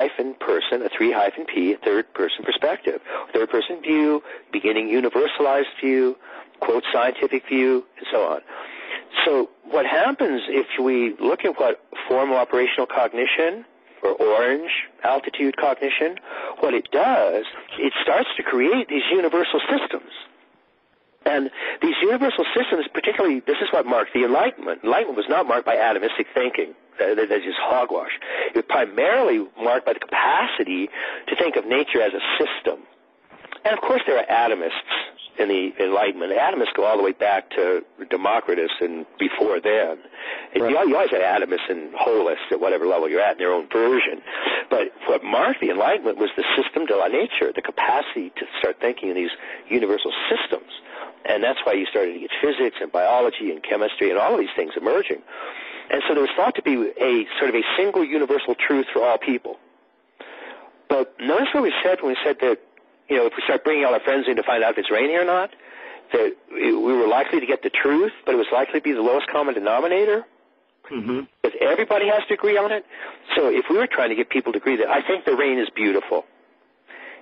3-person, a 3-P, a third-person perspective. Third-person view, beginning universalized view, quote, scientific view, and so on. So what happens if we look at what formal operational cognition, or orange altitude cognition, what it does, it starts to create these universal systems. And these universal systems, particularly, this is what marked the Enlightenment. Enlightenment was not marked by atomistic thinking. That's just hogwash. It was primarily marked by the capacity to think of nature as a system. And, of course, there are atomists in the Enlightenment. Atomists go all the way back to Democritus and before then. Right. You always have atomists and holists at whatever level you're at in their own version. But what marked the Enlightenment was the system de la nature, the capacity to start thinking in these universal systems. And that's why you started to get physics and biology and chemistry and all of these things emerging. And so there was thought to be a sort of a single universal truth for all people. But notice what we said when we said that, you know, if we start bringing all our friends in to find out if it's raining or not, that we were likely to get the truth, but it was likely to be the lowest common denominator. Mm-hmm. Because everybody has to agree on it. So if we were trying to get people to agree that I think the rain is beautiful,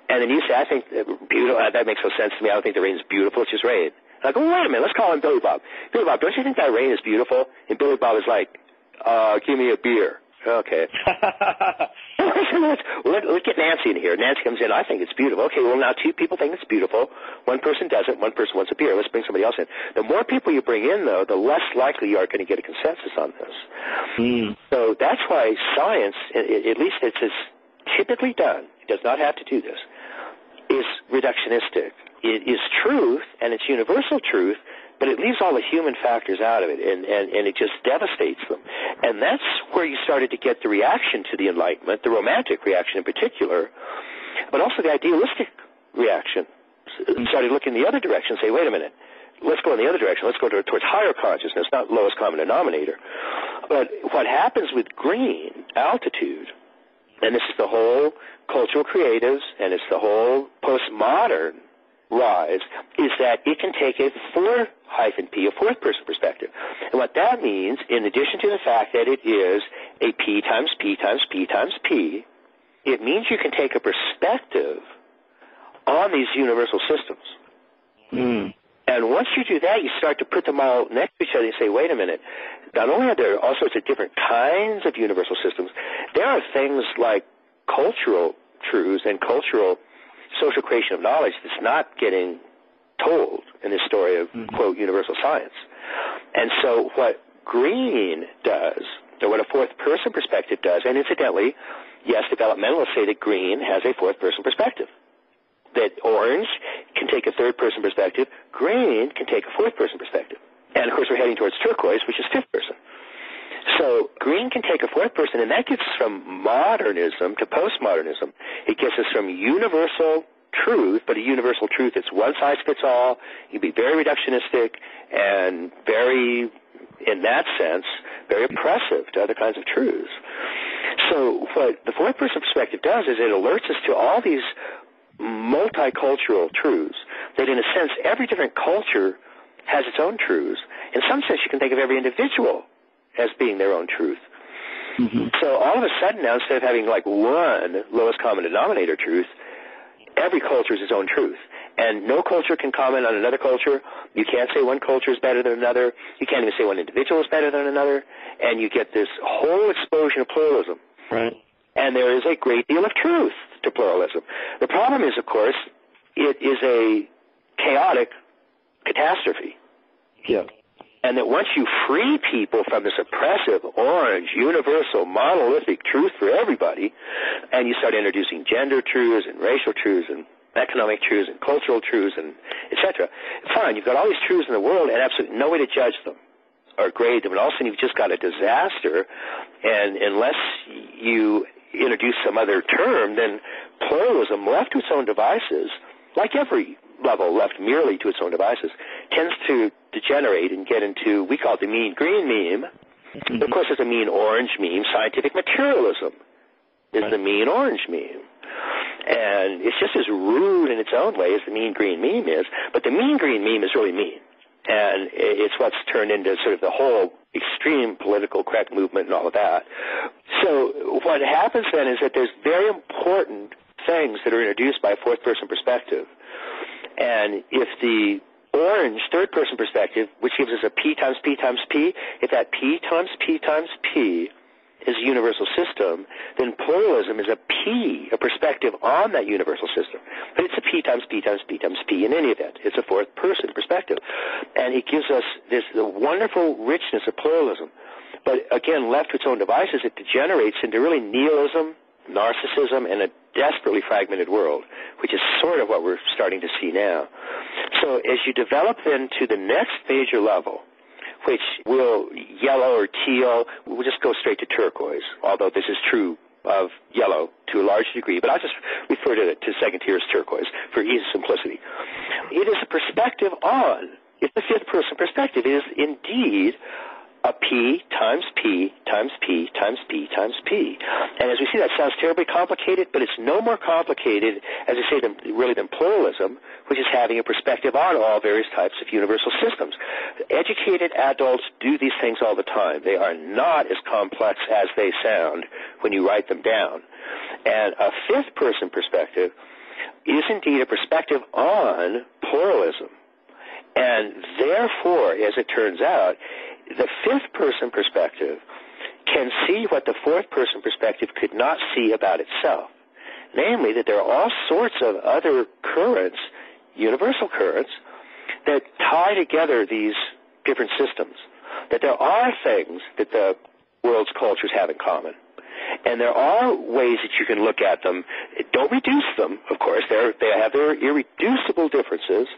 and then you say, I think beautiful, that makes no sense to me. I don't think the rain is beautiful. It's just rain. And I go, well, wait a minute. Let's call him Billy Bob. Billy Bob, don't you think that rain is beautiful? And Billy Bob is like, give me a beer. Okay. Let's get Nancy in here. Nancy comes in. I think it's beautiful. Okay, well, now 2 people think it's beautiful. 1 person doesn't. 1 person wants a beer. Let's bring somebody else in. The more people you bring in, though, the less likely you are going to get a consensus on this. Mm. So that's why science, at least it's typically done, it does not have to do this, is reductionistic. It is truth, and it's universal truth, but it leaves all the human factors out of it, and it just devastates them. And that's where you started to get the reaction to the Enlightenment, the romantic reaction in particular, but also the idealistic reaction. Started looking the other direction and say, wait a minute, let's go in the other direction. Let's go towards higher consciousness, not lowest common denominator. But what happens with green altitude, and this is the whole cultural creatives, and it's the whole postmodern rise, is that it can take a 4-P, a fourth-person perspective. And what that means, in addition to the fact that it is a P times P times P times P, it means you can take a perspective on these universal systems. Mm. And once you do that, you start to put them all next to each other and say, wait a minute, not only are there all sorts of different kinds of universal systems, there are things like cultural truths and cultural social creation of knowledge that's not getting told in this story of, quote, universal science. And so what green does, or what a fourth-person perspective does, and incidentally, yes, developmentalists say that green has a fourth-person perspective, that orange can take a third-person perspective, green can take a fourth-person perspective. And, of course, we're heading towards turquoise, which is fifth-person. So green can take a fourth person, and that gets us from modernism to postmodernism. It gets us from universal truth, but a universal truth that's one-size-fits-all. You can be very reductionistic and very, in that sense, very oppressive to other kinds of truths. So what the fourth-person perspective does is it alerts us to all these multicultural truths that, in a sense, every different culture has its own truths. In some sense, you can think of every individual as being their own truth. Mm-hmm. So all of a sudden now, instead of having like one lowest common denominator truth, every culture is its own truth. And no culture can comment on another culture. You can't say one culture is better than another. You can't even say one individual is better than another. And you get this whole explosion of pluralism. Right. And there is a great deal of truth to pluralism. The problem is, of course, it is a chaotic catastrophe. Yeah. And that once you free people from this oppressive, orange, universal, monolithic truth for everybody, and you start introducing gender truths and racial truths and economic truths and cultural truths and et cetera, fine, you've got all these truths in the world and absolutely no way to judge them or grade them, and all of a sudden you've just got a disaster, and unless you introduce some other term, then pluralism, left to its own devices, like every level left merely to its own devices, tends to degenerate and get into, we call it the mean green meme. Mm-hmm. Of course, there's a mean orange meme. Scientific materialism is the mean orange meme. And it's just as rude in its own way as the mean green meme is, but the mean green meme is really mean. And it's what's turned into sort of the whole extreme political correct movement and all of that. So what happens then is that there's very important things that are introduced by a fourth-person perspective. And if the orange third-person perspective, which gives us a P times P times P, if that P times P times P is a universal system, then pluralism is a P, a perspective on that universal system. But it's a P times P times P times P in any event. It's a fourth-person perspective. And it gives us the wonderful richness of pluralism. But again, left to its own devices, it degenerates into really nihilism, narcissism, and a desperately fragmented world, which is sort of what we're starting to see now. So as you develop then to the next major level, which will yellow or teal, we'll just go straight to turquoise, although this is true of yellow to a large degree, but I'll just refer to it to second tier as turquoise for ease of simplicity. It is a perspective on, it's the fifth person perspective. It is indeed a P times P times P times P times P. And as we see, that sounds terribly complicated, but it's no more complicated, as I say, than pluralism, which is having a perspective on all various types of universal systems. Educated adults do these things all the time. They are not as complex as they sound when you write them down. And a fifth-person perspective is indeed a perspective on pluralism. And therefore, as it turns out, the fifth-person perspective can see what the fourth-person perspective could not see about itself, namely that there are all sorts of other currents, universal currents, that tie together these different systems, that there are things that the world's cultures have in common. And there are ways that you can look at them. Don't reduce them, of course. They have their irreducible differences,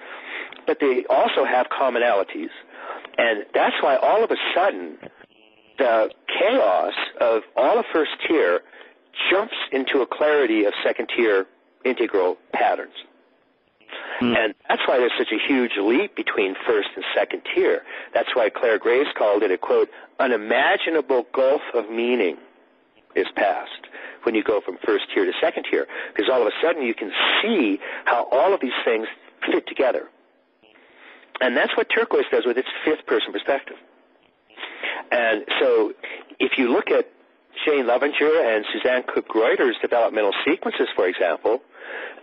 but they also have commonalities. And that's why all of a sudden the chaos of all of first tier jumps into a clarity of second tier integral patterns. And that's why there's such a huge leap between first and second tier. That's why Claire Graves called it a, quote, unimaginable gulf of meaning is passed when you go from first tier to second tier, because all of a sudden you can see how all of these things fit together. And that's what turquoise does with its fifth-person perspective. And so if you look at Jane Lovinger and Suzanne Cook-Greuter's developmental sequences, for example,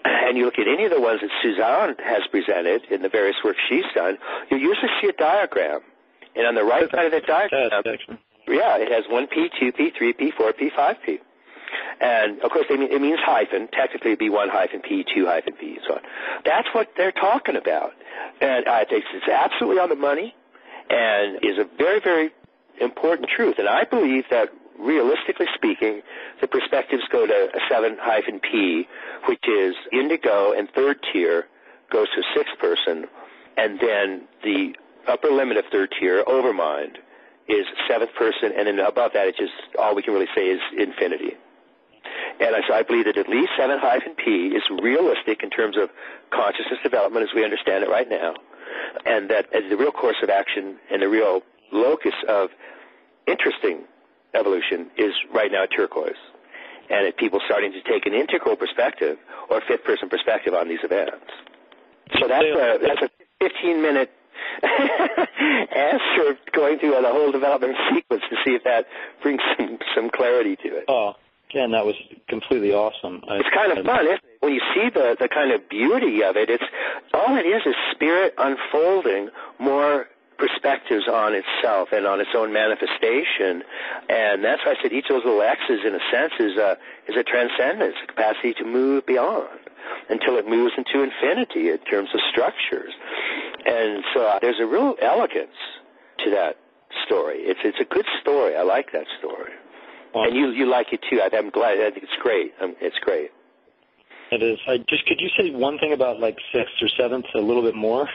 and you look at any of the ones that Suzanne has presented in the various work she's done, you'll usually see a diagram. And on the right side of that diagram, it has 1P, 2P, 3P, 4P, 5P. And, of course, it means hyphen. Technically, it'd be 1 hyphen P, 2 hyphen P, and so on. That's what they're talking about. And I think it's absolutely on the money and is a very, very important truth. And I believe that, realistically speaking, the perspectives go to a 7 hyphen P, which is indigo, and third tier goes to sixth person, and then the upper limit of third tier, overmind, is seventh person, and then above that, it's just all we can really say is infinity. And so I believe that at least 7 hyphen P is realistic in terms of consciousness development as we understand it right now, and that as the real course of action and the real locus of interesting evolution is right now turquoise. And people starting to take an integral perspective or fifth-person perspective on these events. So that's a 15-minute answer going through the whole development sequence to see if that brings some clarity to it. Oh, again, that was completely awesome. It's kind of fun, isn't it? When you see the kind of beauty of it, it's all it is spirit unfolding more perspectives on itself and on its own manifestation. And that's why I said each of those little X's, in a sense, is a transcendence, a capacity to move beyond until it moves into infinity in terms of structures. And so there's a real elegance to that story. It's a good story. I like that story. And you like it too. I'm glad. I think it's great. It's great. It is. Could you say one thing about like sixth or seventh a little bit more?